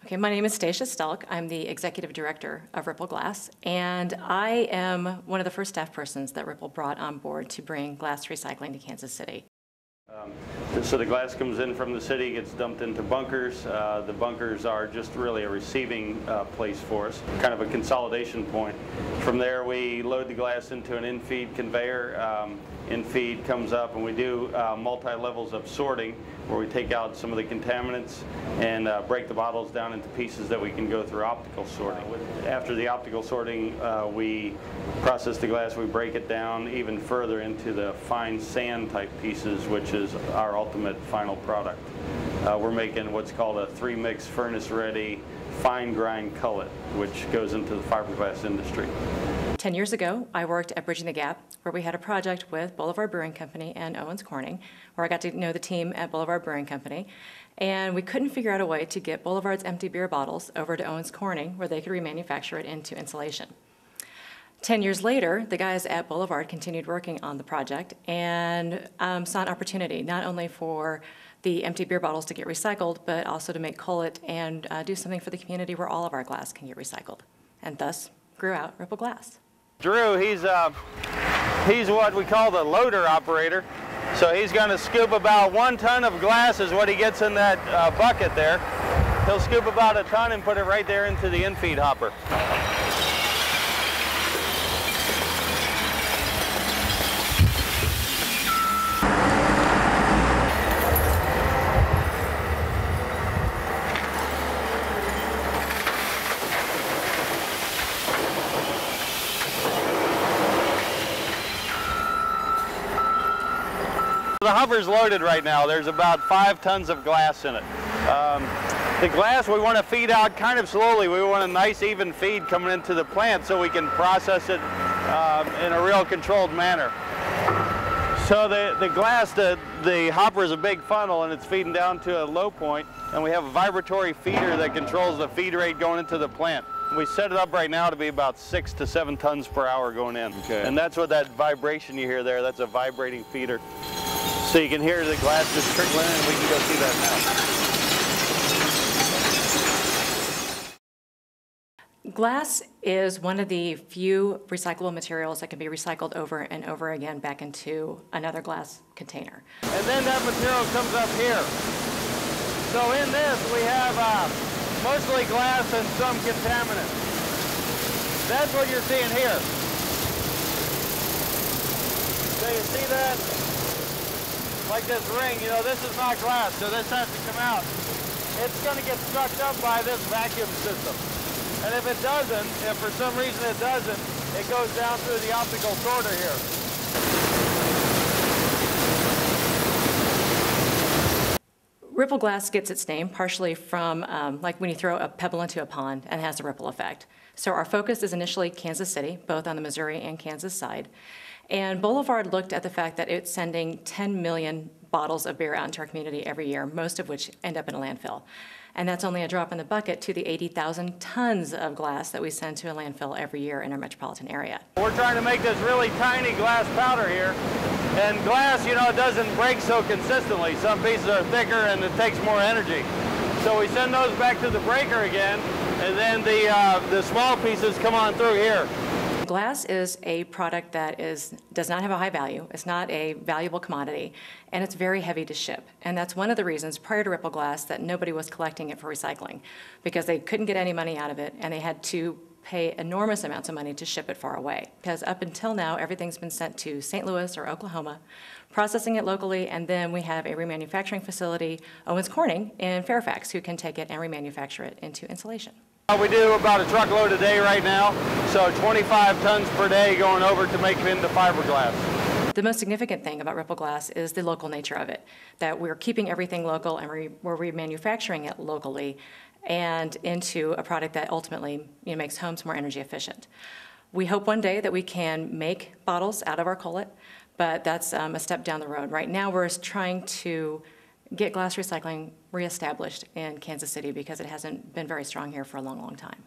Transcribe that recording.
Okay, my name is Stacia Stelk. I'm the Executive Director of Ripple Glass, and I am one of the first staff persons that Ripple brought on board to bring glass recycling to Kansas City. So the glass comes in from the city, gets dumped into bunkers. The bunkers are just really a receiving place for us, kind of a consolidation point. From there we load the glass into an in-feed conveyor. In-feed comes up and we do multi-levels of sorting where we take out some of the contaminants and break the bottles down into pieces that we can go through optical sorting. After the optical sorting, we process the glass, we break it down even further into the fine sand type pieces, which is our ultimate final product. We're making what's called a 3-mix furnace ready fine grind cullet, which goes into the fiberglass industry. 10 years ago, I worked at Bridging the Gap, where we had a project with Boulevard Brewing Company and Owens Corning, where I got to know the team at Boulevard Brewing Company. And we couldn't figure out a way to get Boulevard's empty beer bottles over to Owens Corning, where they could remanufacture it into insulation. 10 years later, the guys at Boulevard continued working on the project and saw an opportunity not only for the empty beer bottles to get recycled, but also to make cullet and do something for the community where all of our glass can get recycled. And thus grew out Ripple Glass. Drew, he's what we call the loader operator. So he's going to scoop about 1 ton of glass is what he gets in that bucket there. He'll scoop about 1 ton and put it right there into the in-feed hopper. The hopper's loaded right now. There's about 5 tons of glass in it. The glass we want to feed out kind of slowly. We want a nice even feed coming into the plant so we can process it in a real controlled manner. So the glass, the hopper is a big funnel and it's feeding down to a low point, and we have a vibratory feeder that controls the feed rate going into the plant. We set it up right now to be about 6 to 7 tons per hour going in. Okay. And that's what that vibration you hear there, that's a vibrating feeder. So you can hear the glass just trickling in, and we can go see that now. Glass is one of the few recyclable materials that can be recycled over and over again back into another glass container. And then that material comes up here. So in this we have mostly glass and some contaminants. That's what you're seeing here. So you see that? Like this ring, you know, this is not glass, so this has to come out. It's going to get sucked up by this vacuum system. And if it doesn't, if for some reason it doesn't, it goes down through the optical sorter here. Ripple Glass gets its name partially from like when you throw a pebble into a pond and it has a ripple effect. So our focus is initially Kansas City, both on the Missouri and Kansas side. And Boulevard looked at the fact that it's sending 10 million bottles of beer out into our community every year, most of which end up in a landfill. And that's only a drop in the bucket to the 80,000 tons of glass that we send to a landfill every year in our metropolitan area. We're trying to make this really tiny glass powder here. And glass, you know, it doesn't break so consistently. Some pieces are thicker and it takes more energy. So we send those back to the breaker again, and then the small pieces come on through here. Glass is a product that does not have a high value, it's not a valuable commodity, and it's very heavy to ship. And that's one of the reasons prior to Ripple Glass that nobody was collecting it for recycling, because they couldn't get any money out of it and they had to pay enormous amounts of money to ship it far away. Because up until now, everything's been sent to St. Louis or Oklahoma, processing it locally, and then we have a remanufacturing facility, Owens Corning, in Fairfax, who can take it and remanufacture it into insulation. We do about a truckload a day right now, so 25 tons per day going over to make it into fiberglass. The most significant thing about Ripple Glass is the local nature of it, that we're keeping everything local and we're remanufacturing it locally and into a product that ultimately makes homes more energy efficient. We hope one day that we can make bottles out of our cullet, but that's a step down the road. Right now we're trying to get glass recycling reestablished in Kansas City because it hasn't been very strong here for a long, long time.